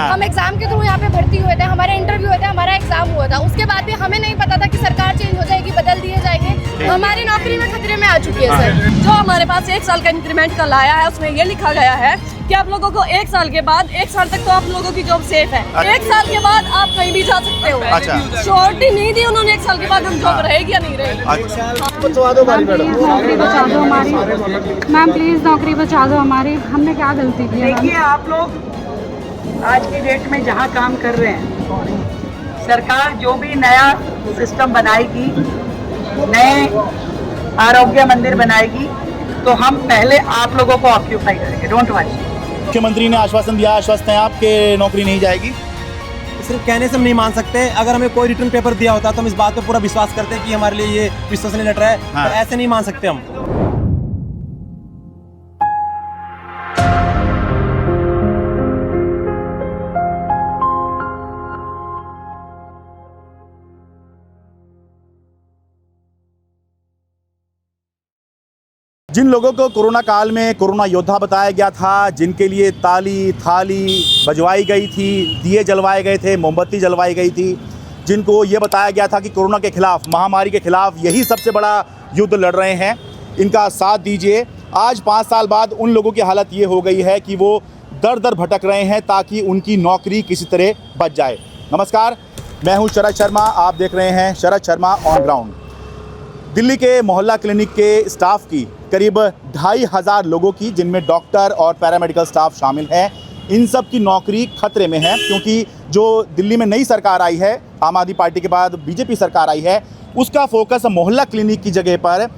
हम एग्जाम के थ्रू यहाँ पे भर्ती हुए थे, हमारे इंटरव्यू हुए थे, हमारा एग्जाम हुआ था, उसके बाद भी हमें नहीं पता था कि सरकार चेंज हो जाएगी, बदल दिए जाएंगे, हमारी नौकरी में खतरे में आ चुकी है सर। जो हमारे पास 1 साल का इंक्रीमेंट कल आया है उसमें ये लिखा गया है कि आप लोगों को 1 साल के बाद 1 साल तक तो आप लोगों की जॉब सेफ है, 1 साल के बाद आप कहीं भी जा सकते हो। अच्छा। श्योरिटी नहीं दी उन्होंने 1 साल के बाद हम जॉब रहेगी या नहीं रहेगी। नौकरी बचा दो हमारी मैम, प्लीज नौकरी बचा दो हमारी, हमने क्या गलती की है? देखिए आप लोग आज की डेट में जहाँ काम कर रहे हैं, सरकार जो भी नया सिस्टम बनाएगी, नए आरोग्य मंदिर बनाएगी, तो हम पहले आप लोगों को ऑक्यूपाई करेंगे, डोंट वरी। मुख्यमंत्री ने आश्वासन दिया, आश्वस्त हैं आप कि नौकरी नहीं जाएगी? सिर्फ कहने से हम नहीं मान सकते। अगर हमें कोई रिटर्न पेपर दिया होता तो हम इस बात पे पूरा विश्वास करते हैं कि हमारे लिए ये विश्वसनीय लेटर है। हाँ। तो ऐसे नहीं मान सकते हम। जिन लोगों को कोरोना काल में कोरोना योद्धा बताया गया था, जिनके लिए ताली थाली बजवाई गई थी, दिए जलवाए गए थे, मोमबत्ती जलवाई गई थी, जिनको ये बताया गया था कि कोरोना के खिलाफ, महामारी के खिलाफ यही सबसे बड़ा युद्ध लड़ रहे हैं, इनका साथ दीजिए। आज 5 साल बाद उन लोगों की हालत ये हो गई है कि वो दर दर भटक रहे हैं ताकि उनकी नौकरी किसी तरह बच जाए। नमस्कार, मैं हूँ शरद शर्मा, आप देख रहे हैं शरद शर्मा ऑन ग्राउंड। दिल्ली के मोहल्ला क्लिनिक के स्टाफ की करीब 2500 लोगों की, जिनमें डॉक्टर और पैरामेडिकल स्टाफ शामिल हैं, इन सब की नौकरी खतरे में है, क्योंकि जो दिल्ली में नई सरकार आई है, आम आदमी पार्टी के बाद बीजेपी सरकार आई है, उसका फोकस मोहल्ला क्लिनिक की जगह पर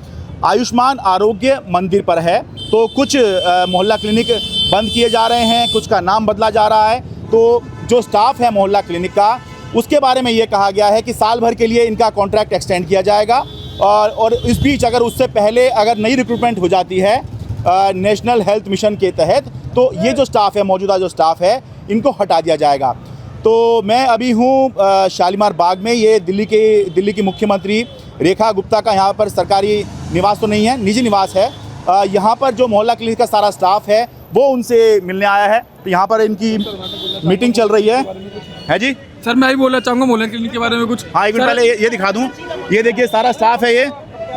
आयुष्मान आरोग्य मंदिर पर है। तो कुछ मोहल्ला क्लिनिक बंद किए जा रहे हैं, कुछ का नाम बदला जा रहा है। तो जो स्टाफ है मोहल्ला क्लिनिक का, उसके बारे में ये कहा गया है कि साल भर के लिए इनका कॉन्ट्रैक्ट एक्सटेंड किया जाएगा, और इस बीच अगर उससे पहले अगर नई रिक्रूटमेंट हो जाती है नेशनल हेल्थ मिशन के तहत, तो ये जो स्टाफ है, मौजूदा जो स्टाफ है, इनको हटा दिया जाएगा। तो मैं अभी हूँ शालीमार बाग में। ये दिल्ली की मुख्यमंत्री रेखा गुप्ता का यहाँ पर सरकारी निवास तो नहीं है, निजी निवास है। यहाँ पर जो मोहल्ला क्लिनिक का सारा स्टाफ है वो उनसे मिलने आया है। तो यहाँ पर इनकी मीटिंग चल रही है जी। सर मैं ही बोलना चाहूँगा मोहल्ला क्लिनिक के बारे में कुछ। हाँ, एक मिनट पहले ये दिखा दूँ। ये देखिए सारा स्टाफ है, ये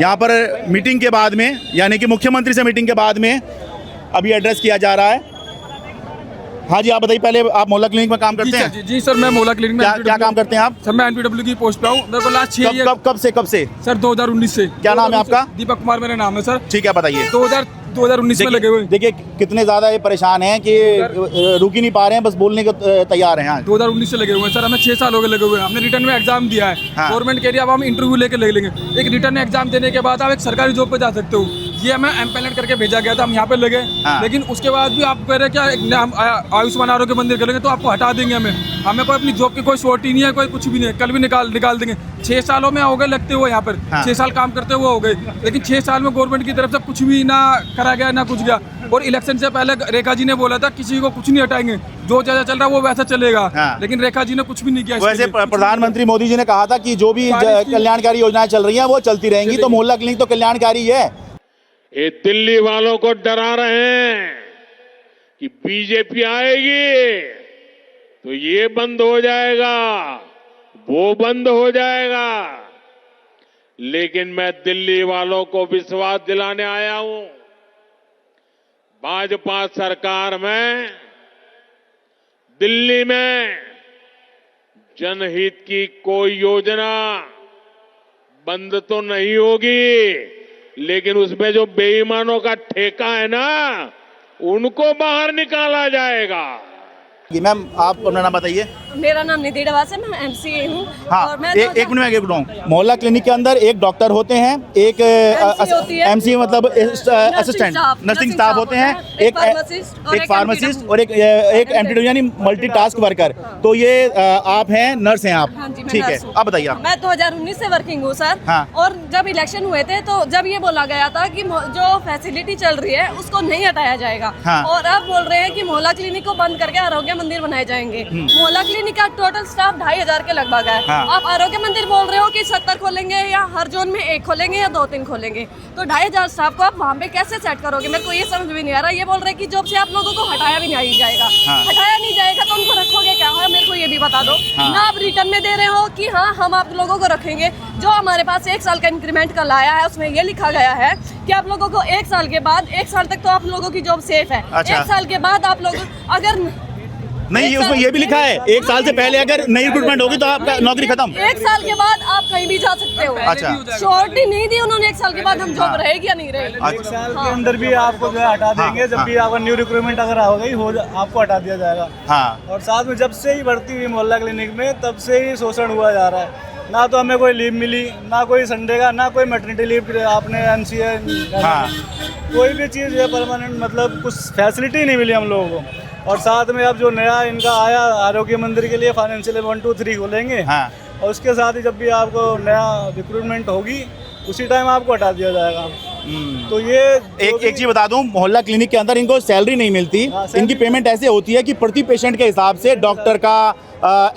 यहाँ पर मीटिंग के बाद में, यानी कि मुख्यमंत्री से मीटिंग के बाद में अभी एड्रेस किया जा रहा है। हाँ जी, आप बताइए, पहले आप मोहल्ला क्लिनिक में काम करते हैं? जी सर, मैं मोहल्ला क्लिनिक में क्या काम करते हैं आप? सर मैं एनपीडब्ल्यू की पोस्ट पे हूँ। मेरे को लास्ट 6 ईयर। कब से? सर 2019 से। क्या नाम है आपका? दीपक कुमार मेरा नाम है सर। ठीक है, बताइए। 2019 में लगे हुए। देखिए कितने ज़्यादा ये परेशान हैं कि रुक ही नहीं पा रहे हैं, बस बोलने को तैयार हैं। 2019 से लगे हुए हैं सर, हमें 6 साल हो गए लगे हुए हैं। हमने रिटर्न में एग्जाम दिया है। हाँ। गवर्नमेंट के लिए अब हम इंटरव्यू लेके ले लेंगे। एक रिटर्न में एग्जाम देने के बाद आप एक सरकारी जॉब पे जा सकते हो। ये हमें एम्पेलेट करके भेजा गया था, हम यहाँ पे लगे। हाँ। लेकिन उसके बाद भी आप कह रहे हैं क्या आयुष्मान आरोग्य मंदिर करेंगे तो आपको हटा देंगे। हमें कोई अपनी जॉब की कोई श्योरिटी नहीं है, कोई कुछ भी नहीं है। कल भी निकाल देंगे। 6 सालों में हो गए लगते हुए यहाँ पर। हाँ। 6 साल काम करते हुए हो गए, लेकिन 6 साल में गवर्नमेंट की तरफ से कुछ भी ना करा गया ना कुछ गया। और इलेक्शन से पहले रेखा जी ने बोला था किसी को कुछ नहीं हटाएंगे, जो जैसा चल रहा है वो वैसा चलेगा। हाँ। लेकिन रेखा जी ने कुछ भी नहीं किया। वैसे प्रधानमंत्री मोदी जी ने कहा था कि जो भी कल्याणकारी योजनाएं चल रही हैं वो चलती रहेंगी। तो मोहल्ला क्लिनिक तो कल्याणकारी है। ये दिल्ली वालों को डरा रहे हैं कि बीजेपी आएगी तो ये बंद हो जाएगा, वो बंद हो जाएगा। लेकिन मैं दिल्ली वालों को विश्वास दिलाने आया हूं, भाजपा सरकार में दिल्ली में जनहित की कोई योजना बंद तो नहीं होगी, लेकिन उसमें जो बेईमानों का ठेका है ना, उनको बाहर निकाला जाएगा। मैम आप अपना नाम बताइए। मेरा नाम निधि डवास है, मैं एमसीए हूँ। हाँ, और मैं एक मिनट में बताऊँ। मोहल्ला क्लिनिक के अंदर एक डॉक्टर होते हैं, एक एमसी मतलब असिस्टेंट नर्सिंग स्टाफ होते हैं, एक फार्मासिस्ट और एक एमपीडब्ल्यू यानी मल्टीटास्क वर्कर। तो ये आप हैं, नर्स हैं आप? ठीक है, आप बताइए। मैं 2019 से वर्किंग हूँ सर। हाँ। और जब इलेक्शन हुए थे तो जब ये बोला गया था कि जो फैसिलिटी चल रही है उसको नहीं हटाया जाएगा। हाँ। और अब बोल रहे हैं कि मोहल्ला क्लिनिक को बंद करके आरोग्य मंदिर बनाए जाएंगे। मोहल्ला क्लिनिक का टोटल स्टाफ 2500 के लगभग है। हाँ। आप आरोग्य मंदिर बोल रहे हो कि 70 खोलेंगे या हर जोन में 1 खोलेंगे या 2-3 खोलेंगे, तो 2500 स्टाफ को आप वहाँ पे कैसे सेट करोगे? मेरे को ये समझ भी नहीं आ रहा। ये बोल रहे हैं कि जॉब से आप लोगों को हटाया भी नहीं जाएगा। हाँ। हटाया नहीं जाएगा तो उनको रखोगे क्या? ये भी बता दो हाँ। ना, आप रिटर्न में दे रहे हो कि हाँ हम आप लोगों को रखेंगे। जो हमारे पास 1 साल का इंक्रीमेंट का लाया है उसमें ये लिखा गया है कि आप लोगों को 1 साल के बाद, 1 साल तक तो आप लोगों की जॉब सेफ है। अच्छा। 1 साल के बाद आप लोग अगर नहीं, ये उसमें ये भी लिखा है 1 साल से पहले अगर नई रिक्रूटमेंट होगी तो आपका नौकरी खत्म। 1 साल के बाद आप कहीं भी जा सकते हो। अच्छा। श्योरिटी नहीं दी उन्होंने 1 साल के बाद हम जॉब रहेगी या नहीं रहेगी। अच्छा। 1 साल के अंदर भी आपको जो है हटा देंगे, जब भी आपका न्यू रिक्रूटमेंट अगर हो गई आपको हटा दिया जाएगा। हाँ। और साथ में जब से ही भर्ती हुई मोहल्ला क्लिनिक में तब से ही शोषण हुआ जा रहा है। ना तो हमें कोई लीव मिली, ना कोई संडे का, ना कोई मैटरनिटी लीव आपने एनसीए, हाँ। कोई भी चीज़ है परमानेंट, मतलब कुछ फैसिलिटी नहीं मिली हम लोगों को। और साथ में अब जो नया इनका आया आरोग्य मंदिर के लिए फाइनेंशियल 1, 2, 3 खोलेंगे। हाँ। और उसके साथ ही जब भी आपको नया रिक्रूटमेंट होगी उसी टाइम आपको हटा दिया जाएगा। तो ये एक चीज बता दूं, मोहल्ला क्लिनिक के अंदर इनको सैलरी नहीं मिलती। इनकी पेमेंट ऐसे होती है कि प्रति पेशेंट के हिसाब से डॉक्टर का,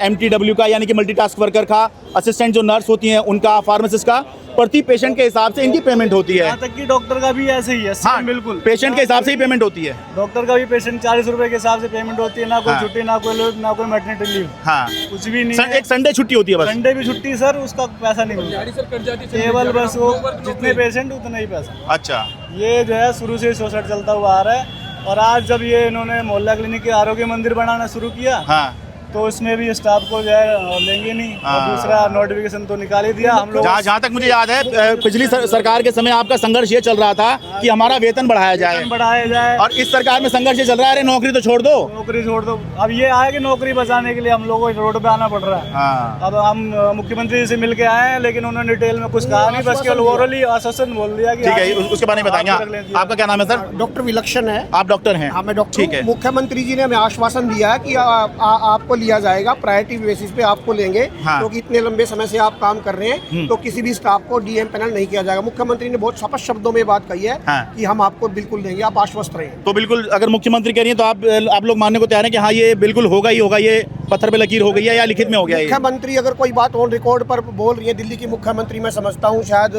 MTW का यानी कि मल्टीटास्क वर्कर का, असिस्टेंट जो नर्स होती हैं उनका, फार्मासिस्ट का, प्रति पेशेंट के हिसाब से इनकी पेमेंट होती है। यहाँ तक कि डॉक्टर का भी ऐसे ही है। हाँ, बिल्कुल पेशेंट के हिसाब से ही पेमेंट होती है। डॉक्टर का भी पेशेंट 40 रुपए के हिसाब से पेमेंट होती है। ना कोई हाँ। छुट्टी, ना कोई लीव, ना कोई मैटरनिटी लीव, हाँ, कुछ भी नहीं है। एक संडे छुट्टी होती है बस। संडे भी छुट्टी सर, उसका पैसा नहीं मिलता, केवल बस वो जितने पेशेंट उतना ही पैसा। अच्छा। ये जो है शुरू से शोषण चलता हुआ आ रहा है। और आज जब ये इन्होंने मोहल्ला क्लिनिक के आरोग्य मंदिर बनाना शुरू किया, हाँ, तो इसमें भी स्टाफ को जो है लेंगे नहीं। और दूसरा नोटिफिकेशन तो निकाल ही दिया हम लोग। जहाँ तक मुझे याद है पिछली सरकार के समय आपका संघर्ष ये चल रहा था कि हमारा वेतन बढ़ाया जाए, और इस सरकार में संघर्ष ये चल रहा है, अरे नौकरी तो छोड़ दो, नौकरी छोड़ दो। अब ये आया कि नौकरी बचाने के लिए हम लोगों को रोड पे आना पड़ रहा है। हाँ। अब हम मुख्यमंत्री से मिल के आए हैं, लेकिन उन्होंने डिटेल में कुछ कहा नहीं, बस केवल ओरली आश्वासन बोल दिया कि ठीक है, उसके बारे में बताएंगे। आपका क्या नाम है सर? डॉक्टर विलक्षण है। आप डॉक्टर हैं? हाँ, मैं डॉक्टर ठीक है। हूँ। मुख्यमंत्री जी ने हमें आश्वासन दिया है कि आपको लिया जाएगा, प्रायोरिटी बेसिस पे आपको लेंगे। हाँ। क्योंकि इतने लंबे समय से आप काम कर रहे हैं, तो किसी भी स्टाफ को डीएम पैनल नहीं किया जाएगा। मुख्यमंत्री ने बहुत स्पष्ट शब्दों में बात कही है। हाँ। कि हम आपको बिल्कुल देंगे, आप आश्वस्त रहिए। तो बिल्कुल, अगर मुख्यमंत्री कह रही है तो आप लोग मानने को तैयार हैं कि हाँ ये बिल्कुल होगा ही होगा, ये पत्थर पे लकीर हो गई है या लिखित में हो गया है? मुख्यमंत्री अगर कोई बात ऑन रिकॉर्ड पर बोल रही है, दिल्ली की मुख्यमंत्री, मैं समझता हूँ शायद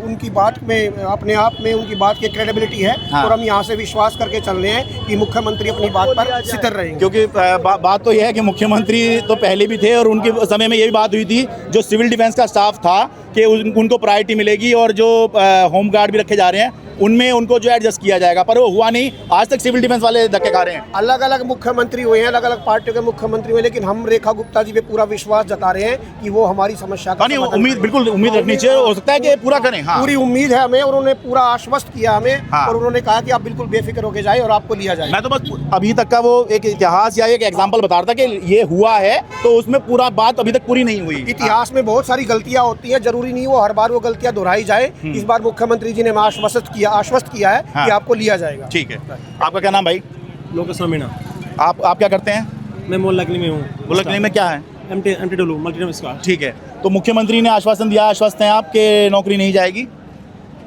उनकी बात में अपने आप में उनकी बात की क्रेडिबिलिटी है। हाँ। और हम यहाँ से विश्वास करके चल रहे हैं कि मुख्यमंत्री अपनी बात पर स्थिर रहेंगे। क्योंकि बात तो यह है कि मुख्यमंत्री तो पहले भी थे और उनके समय में ये भी बात हुई थी, जो सिविल डिफेंस का स्टाफ था कि उनको प्रायोरिटी मिलेगी, और जो होम गार्ड भी रखे जा रहे हैं उनमें उनको जो एडजस्ट किया जाएगा, पर वो हुआ नहीं। आज तक सिविल डिफेंस वाले धक्के खा रहे हैं। अलग अलग मुख्यमंत्री हुए हैं, अलग अलग पार्टियों के मुख्यमंत्री हुए, लेकिन हम रेखा गुप्ता जी पे पूरा विश्वास जता रहे हैं कि वो हमारी समस्या का नहीं, समाधान उम्मीद बिल्कुल उम्मीद रखनी चाहिए, हो सकता है कि पूरा करें। हाँ। पूरी उम्मीद है हमें, और उन्होंने पूरा आश्वस्त किया हमें। हाँ। और उन्होंने कहा कि आप बिल्कुल बेफिक्र होके जाए और आपको लिया जाए। मैं तो बस अभी तक का वो एक इतिहास या एक एग्जांपल बता रहा था कि ये हुआ है, तो उसमें पूरा बात अभी तक पूरी नहीं हुई। इतिहास में बहुत सारी गलतियां होती हैं, जरूरी नहीं वो हर बार वो गलतियां दोहराई जाए। इस बार मुख्यमंत्री जी ने हमें आश्वस्त किया है हाँ। कि आपको लिया जाएगा। ठीक है। आपका क्या नाम भाई? लोकेश मीणा। आप क्या करते हैं? मैं मोहल्ला क्लिनिक में हूँ। मोहल्ला क्लिनिक में क्या है? MTW multitask. ठीक है। तो मुख्यमंत्री ने आश्वासन दिया, आश्वस्त हैं आप कि नौकरी नहीं जाएगी?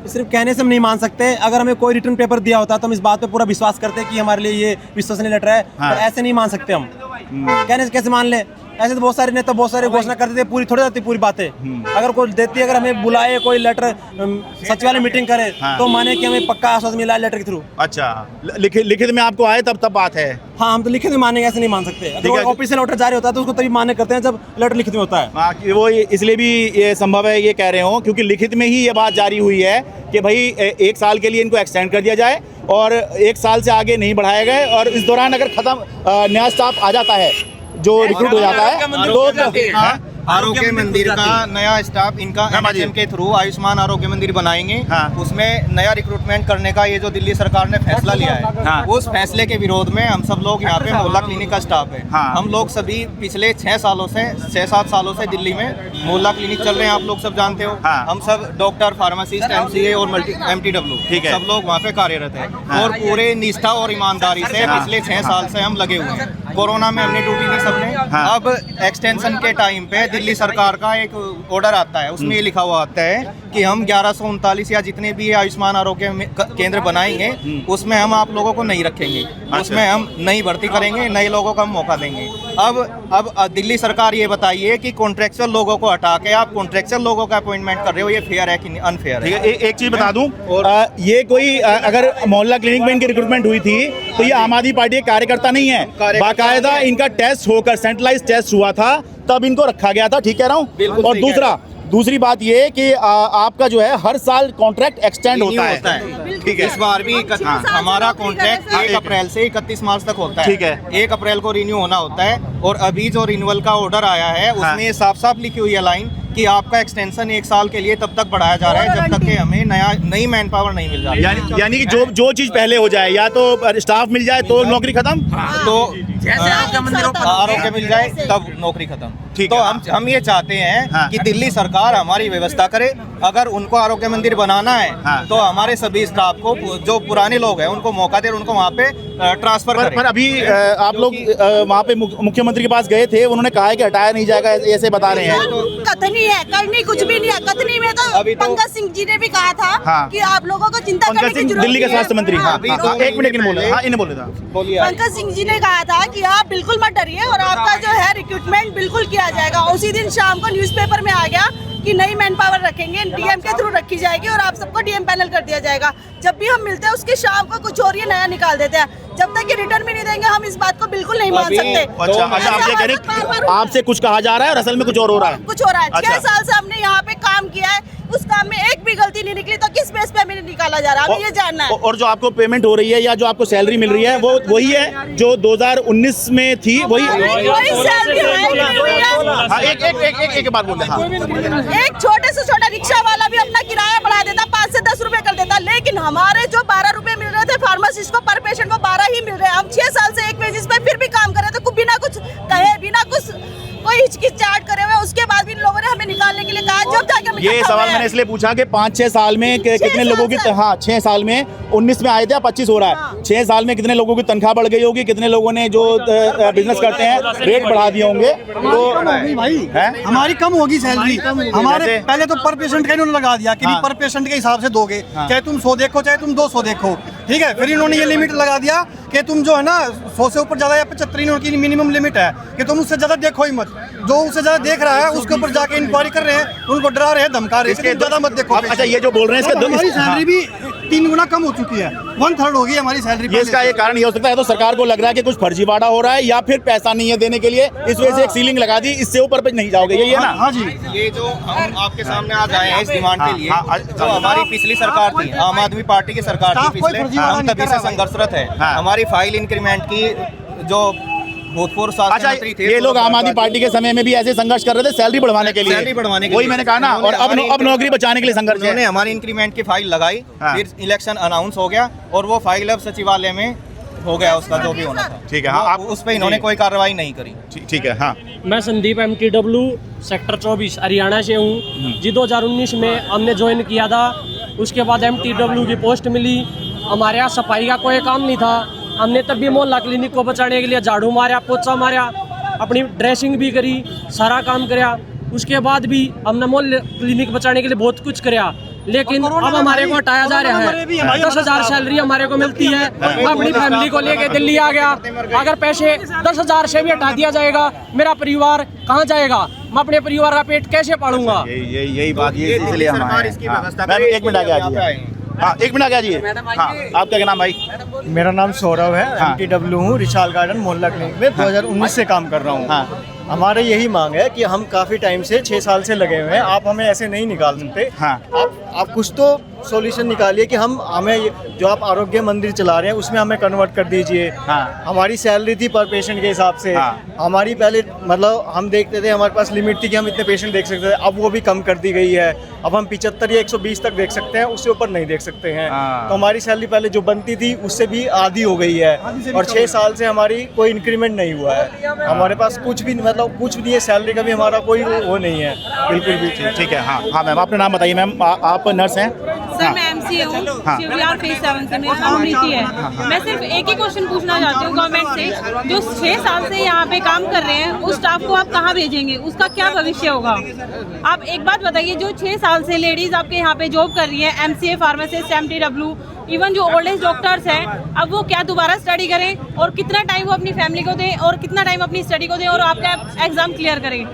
सिर्फ कहने से हम नहीं मान सकते। अगर हमें कोई रिटर्न पेपर दिया होता तो हम इस बात पे पूरा विश्वास करते कि हमारे लिए ये विश्वसनीय लेटर है। हाँ। पर ऐसे नहीं मान सकते हम। कहने से कैसे मान ले? ऐसे तो बहुत सारे नेता बहुत सारे घोषणा करते थे, पूरी थोड़ी जाती पूरी बातें। अगर कोई देती, अगर हमें बुलाए कोई लेटर, सचिवालय मीटिंग करे, हाँ। तो माने कि हमें पक्का आश्वासन मिला है लेटर के थ्रू। अच्छा, लिखित में आपको आए तब बात है? हाँ, हम तो लिखित में मानेंगे, ऐसे नहीं मान सकते। ठीक है। अगर ऑफिशियल लेटर जारी होता है तो उसको तभी मान्य करते हैं जब लेटर लिखित में होता है। हाँ, कि वो इसलिए भी ये संभव है ये कह रहे हो क्योंकि लिखित में ही ये बात जारी हुई है कि भाई 1 साल के लिए इनको एक्सटेंड कर दिया जाए और 1 साल से आगे नहीं बढ़ाया गए, और इस दौरान अगर नया स्टाफ आ जाता है, जो रिक्रूट हो जाता है, तो आरोग्य मंदिर का नया स्टाफ इनका NHM के थ्रू आयुष्मान आरोग्य मंदिर बनाएंगे। हाँ। उसमें नया रिक्रूटमेंट करने का ये जो दिल्ली सरकार ने फैसला लिया है, हाँ। उस फैसले के विरोध में हम सब लोग यहाँ पे मोहल्ला क्लिनिक का स्टाफ है। हाँ। हम लोग सभी पिछले 6-7 सालों से दिल्ली में मोहल्ला क्लिनिक चल रहे हैं, आप लोग सब जानते हो। हाँ। हम सब डॉक्टर, फार्मासिस्ट, MCA और MTW ठीक है। सब लोग वहाँ पे कार्यरत है। हाँ। और पूरे निष्ठा और ईमानदारी से पिछले 6 साल से हम लगे हुए हैं। कोरोना में हमने ड्यूटी दी सबने। हाँ। अब एक्सटेंशन के टाइम पे दिल्ली सरकार का एक ऑर्डर आता है, उसमें ये लिखा हुआ आता है कि हम 1139 या जितने भी आयुष्मान आरोग्य केंद्र बनाएंगे उसमें हम आप लोगों को नहीं रखेंगे। उसमें हम नई भर्ती करेंगे, नए लोगों को हम मौका देंगे। अब दिल्ली सरकार ये बताइए कि कॉन्ट्रेक्चुअल लोगों को हटा के आप कॉन्ट्रेक्चुअल लोगों का अपॉइंटमेंट कर रहे हो, ये फेयर है कि अनफेयर है? एक चीज बता दूं, ये कोई अगर मोहल्ला क्लिनिक में इनकी रिक्रूटमेंट हुई थी तो ये आम आदमी पार्टी के कार्यकर्ता नहीं है, बाकायदा इनका टेस्ट होकर सेंट्रलाइज टेस्ट हुआ था तब इनको रखा गया था, ठीक कह रहा हूँ। और दूसरी बात ये कि आपका जो है हर साल कॉन्ट्रैक्ट एक्सटेंड होता है, ठीक है। इस बार भी हमारा कॉन्ट्रैक्ट 1 अप्रैल से 31 मार्च तक होता है, ठीक है। 1 अप्रैल को रिन्यू होना होता है और अभी जो रिन्यूअल का ऑर्डर आया है उसमें साफ साफ लिखी हुई है लाइन कि आपका एक्सटेंशन 1 साल के लिए तब तक बढ़ाया जा रहा है जब तक कि हमें नई मैन पावर नहीं मिल रही है। यानी कि जो चीज पहले हो जाए, या तो स्टाफ मिल जाए तो नौकरी खत्म, तो आरोग्य मिल जाए तब नौकरी खत्म। तो हम ये चाहते हैं कि दिल्ली सरकार हमारी व्यवस्था करे, अगर उनको आरोग्य मंदिर बनाना है तो हमारे सभी स्टाफ को, जो पुराने लोग हैं उनको मौका दे, उनको वहाँ पे ट्रांसफर करें। पर अभी आप लोग वहाँ पे मुख्यमंत्री के पास गए थे, उन्होंने कहा है कि हटाया नहीं जाएगा, ऐसे बता रहे हैं। कथनी है, करनी कुछ भी नहीं है। कथनी में तो पंकज सिंह जी ने भी कहा था कि आप लोगों को चिंता करने की जरूरत नहीं है। दिल्ली के स्वास्थ्य मंत्री, एक मिनट इन्हें बोले था, पंकज सिंह जी ने कहा था कि आप बिल्कुल मत डरिए और आपका जो है रिक्रूटमेंट बिल्कुल किया जाएगा। उसी दिन शाम को न्यूज़पेपर में आ गया कि नई मैन पावर रखेंगे, डीएम के थ्रू रखी जाएगी और आप सबको डीएम पैनल कर दिया जाएगा। जब भी हम मिलते हैं उसके शाम को कुछ और ये नया निकाल देते हैं। जब तक ये रिटर्न भी नहीं देंगे हम इस बात को बिल्कुल नहीं मान सकते। अच्छा, आप ये कह रहे हैं आपसे कुछ कहा जा रहा है और असल में कुछ और हो रहा है। कुछ हो रहा है। 6 साल से हमने यहाँ पे काम किया है, उस काम में एक भी गलती नहीं निकली, तो किस बेस पे हमें निकाला जा रहा है, हमें ये जानना है। और जो आपको पेमेंट हो रही है या जो आपको सैलरी मिल रही है वो वही है जो 2019 में थी, वही सैलरी एक बात बोल रहे। एक छोटे से छोटा रिक्शा वाला भी अपना किराया बढ़ा देता, 5 से 10 रुपए कर देता, लेकिन हमारे जो 12 रुपए मिल रहे थे फार्मासिस्ट को पर पेशेंट, वो 12 ही मिल रहे हैं। हम 6 साल से एक बेसिस पे फिर भी काम कर रहे थे, बिना कुछ कहे, बिना कुछ कोई हिचकिचाहट करे हुए, उसके बाद भी इन लोगों ने हमें निकालने के लिए कहा। जब जाके ये सवाल मैंने इसलिए पूछा कि 5-6 साल में कितने लोगों की, हाँ 6 साल में, 19 में आए थे, 25 हो रहा है, 6 साल में कितने लोगों की तनख्वाह बढ़ गई होगी, कितने लोगों ने जो बिजनेस करते हैं रेट बढ़ा दिए होंगे। तो भाई हमारी कम होगी सैलरी, हमारे पहले तो पर पेशेंट का इन्होंने लगा दिया कि पर पेशेंट के हिसाब से दोगे, चाहे तुम 100 देखो चाहे तुम 200 देखो, ठीक है। फिर इन्होंने ये लिमिट लगा दिया कि तुम जो है ना 100 से ऊपर ज्यादा या 75 की मिनिमम लिमिट है कि तुम उससे ज्यादा देखो ही मत। जो उससे ज्यादा देख रहा है उसके ऊपर जाके इंक्वायरी कर रहे हैं, उनको डरा रहे हैं, धमका रहे हैं, ज्यादा मत देखो। अच्छा, ये जो बोल रहे हैं हमारी सैलरी भी 3 गुना कम हो चुकी है, 1/3 होगी हमारी सैलरी। इसका ये कारण ये हो सकता है, तो सरकार को लग रहा है कि कुछ फर्जीवाड़ा हो रहा है या फिर पैसा नहीं है देने के लिए, इस वजह से एक सीलिंग लगा दी, इससे ऊपर पे नहीं जाओगे, यही है ना? हाँ जी। ये जो हम आपके सामने आज आए हैं इस डिमांड के लिए, जो हमारी पिछली सरकार थी, आम आदमी पार्टी की सरकार थी पिछले, हम तभी से संघर्षरत है। हमारी फाइल इंक्रीमेंट की जो भूतपूर्व स्वास्थ्य मंत्री थे, ये लोग आम आदमी पार्टी के समय में भी ऐसे संघर्ष कर रहे थे सैलरी बढ़वाने के लिए, वही मैंने कहा ना। और अब नौकरी बचाने के लिए संघर्ष। उन्होंने हमारी इंक्रीमेंट की फाइल लगाई, फिर इलेक्शन अनाउंस हो गया और वो फाइल अब सचिवालय में हो गया, उसका जो भी होना था, ठीक है। हाँ, आप उस पर इन्होंने कोई कार्रवाई नहीं करी, ठीक है। हाँ, मैं संदीप MTW सेक्टर 24 हरियाणा से हूँ जी। 2019 में हमने ज्वाइन किया था, उसके बाद MTW की पोस्ट मिली। हमारे यहाँ सफाई का कोई काम नहीं था, हमने तब भी मोहल्ला क्लिनिक को बचाने के लिए झाड़ू मारा, पोछा मारा, अपनी ड्रेसिंग भी करी, सारा काम कराया। उसके बाद भी हमने मोहल्ले क्लिनिक बचाने के लिए बहुत कुछ कराया, लेकिन अब हमारे को हटाया जा रहा है। 10,000 सैलरी हमारे को मिलती है, मैं अपनी फैमिली को लेके दिल्ली आ गया। अगर पैसे 10,000 से भी हटा दिया जाएगा, मेरा परिवार कहाँ जाएगा? मैं अपने परिवार का पेट कैसे पालूंगा? यही बात, ये इसलिए हम आए। एक मिनट आ गया, हाँ 1 मिनट आ गया जी। हाँ, आपका क्या नाम भाई? मेरा नाम सौरभ है, MTW हूँ, रिशाल गार्डन मोहल्ला क्लिनिक में 2019 से काम कर रहा हूँ। हाँ। हमारे यही मांग है कि हम काफ़ी टाइम से 6 साल से लगे हुए हैं, आप हमें ऐसे नहीं निकाल सकते। हाँ। आप कुछ तो सॉल्यूशन निकालिए कि हमें जो आप आरोग्य मंदिर चला रहे हैं उसमें हमें कन्वर्ट कर दीजिए। हाँ। हमारी सैलरी थी पर पेशेंट के हिसाब से। हाँ। हमारी पहले मतलब हम देखते थे, हमारे पास लिमिट थी कि हम इतने पेशेंट देख सकते थे, अब वो भी कम कर दी गई है। अब हम 75 या 120 तक देख सकते हैं, उससे ऊपर नहीं देख सकते हैं। हाँ। तो हमारी सैलरी पहले जो बनती थी उससे भी आधी हो गई है और 6 साल से हमारी कोई इंक्रीमेंट नहीं हुआ है। हमारे पास कुछ भी मतलब कुछ भी है, सैलरी का भी हमारा कोई वो नहीं है बिल्कुल भी। ठीक है। हाँ हाँ मैम, अपना नाम बताइए मैम, आप नर्स हैं? सर मैं MCA हूँ, शिवविहार फेज 7 से, मेरा नाम नीति है। मैं सिर्फ एक ही क्वेश्चन पूछना चाहती हूँ गवर्नमेंट से, जो 6 साल से यहाँ पे काम कर रहे हैं उस स्टाफ को आप कहाँ भेजेंगे, उसका क्या भविष्य होगा? आप एक बात बताइए, जो 6 साल से लेडीज आपके यहाँ पे जॉब कर रही है, MCA, फार्मासिस्ट, MTW, इवन जो ओल्ड एज डॉक्टर्स हैं, अब वो क्या दोबारा स्टडी करें और कितना टाइम वो अपनी फैमिली को दें और कितना टाइम अपनी स्टडी को दें और आपका एग्जाम क्लियर करें?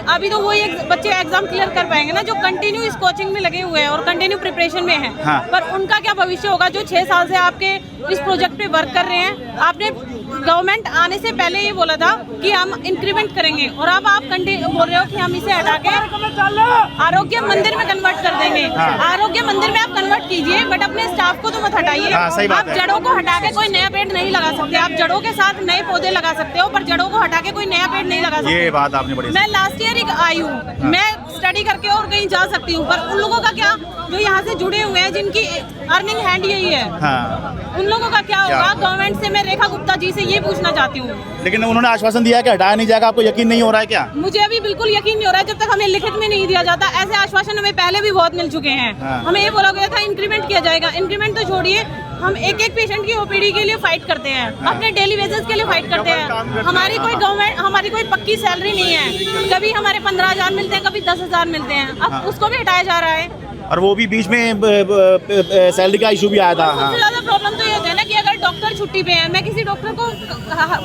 अभी तो वही बच्चे एग्जाम क्लियर कर पाएंगे ना, जो कंटिन्यू इस कोचिंग में लगे हुए हैं और कंटिन्यू प्रिपरेशन में हैं। हाँ। पर उनका क्या भविष्य होगा जो 6 साल से आपके इस प्रोजेक्ट पे वर्क कर रहे हैं? आपने गवर्नमेंट आने से पहले ये बोला था कि हम इंक्रीमेंट करेंगे और अब आप बोल रहे हो कि हम इसे हटा के आरोग्य मंदिर में कन्वर्ट कर देंगे। आरोग्य मंदिर में आप कन्वर्ट कीजिए, बट अपने स्टाफ को तो मत हटाइए। आप जड़ों को हटा के कोई नया पेड़ नहीं लगा सकते। आप जड़ों के साथ नए पौधे लगा सकते हो, पर जड़ों को हटा के कोई नया पेड़ नहीं लगा सकते। ये बात आपने बड़ी। मैं लास्ट ईयर ही आई हूँ, मैं स्टडी करके और कहीं जा सकती हूँ, पर उन लोगों का क्या जो यहाँ से जुड़े हुए हैं, जिनकी अर्निंग हैंड यही है, उन लोगों का क्या होगा? गवर्नमेंट से मैं रेखा गुप्ता जी से ये पूछना चाहती हूँ। लेकिन उन्होंने आश्वासन दिया कि हटाया नहीं जाएगा, आपको यकीन नहीं हो रहा है क्या? मुझे अभी बिल्कुल यकीन नहीं हो रहा है जब तक हमें लिखित में नहीं दिया जाता। ऐसे आश्वासन हमें पहले भी बहुत मिल चुके हैं। हमें ये बोला गया था इंक्रीमेंट किया जाएगा। इंक्रीमेंट तो छोड़िए, हम एक एक पेशेंट की ओपीडी के लिए फाइट करते हैं, अपने डेली बेसिस के लिए फाइट करते हैं। हमारी कोई गवर्नमेंट, हमारी कोई पक्की सैलरी नहीं है। कभी हमारे 15,000 मिलते हैं, कभी 10,000 मिलते हैं। अब उसको भी हटाया जा रहा है, और वो भी बीच में सैलरी का इशू भी आया था। सबसे ज्यादा प्रॉब्लम तो ये होता है ना कि अगर डॉक्टर छुट्टी पे है, मैं किसी डॉक्टर को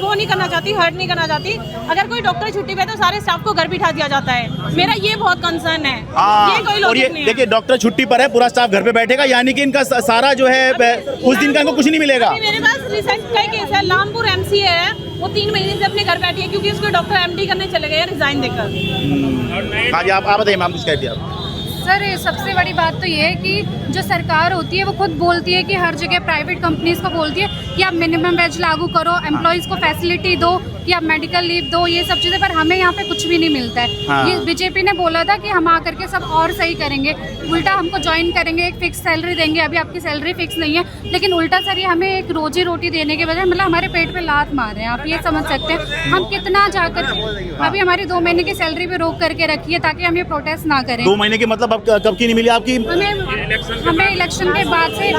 वो नहीं करना चाहती, हर्ट नहीं करना चाहती। अगर कोई डॉक्टर छुट्टी पे है तो सारे स्टाफ को घर बिठा दिया जाता है। मेरा ये बहुत कंसर्न है। ये कोई लॉजिक नहीं है। देखिए, डॉक्टर छुट्टी पर है, पूरा स्टाफ घर पे बैठेगा, यानी कि इनका सारा जो है उस दिन का इनको कुछ नहीं मिलेगा। मेरे पास रिसेंट का केस है, लामपुर एमसीए है, वो 3 महीने से अपने घर बैठी है क्योंकि उसके डॉक्टर एमडी करने चले गए रिजाइन देकर। हाँ जी, आप बताइए मैम, कुछ कहती है? सर, सबसे बड़ी बात तो ये है कि जो सरकार होती है वो खुद बोलती है कि हर जगह प्राइवेट कंपनीज को बोलती है कि आप मिनिमम वेज लागू करो, एम्प्लॉयज़ को फैसिलिटी दो, कि आप मेडिकल लीव दो, ये सब चीज़ें, पर हमें यहाँ पे कुछ भी नहीं मिलता है। हाँ। ये बीजेपी ने बोला था कि हम आकर के सब और सही करेंगे, उल्टा हमको ज्वाइन करेंगे, एक फिक्स सैलरी देंगे। अभी आपकी सैलरी फिक्स नहीं है, लेकिन उल्टा सर ये हमें एक रोजी रोटी देने के बजाय मतलब हमारे पेट पे लात मार रहे हैं। आप ये समझ सकते हैं हम कितना जाकर, अभी हमारी 2 महीने की सैलरी भी रोक करके रखी है ताकि हम ये प्रोटेस्ट ना करें। 2 महीने की मतलब अब कब की नहीं मिली आपकी? हमें इलेक्शन के बाद से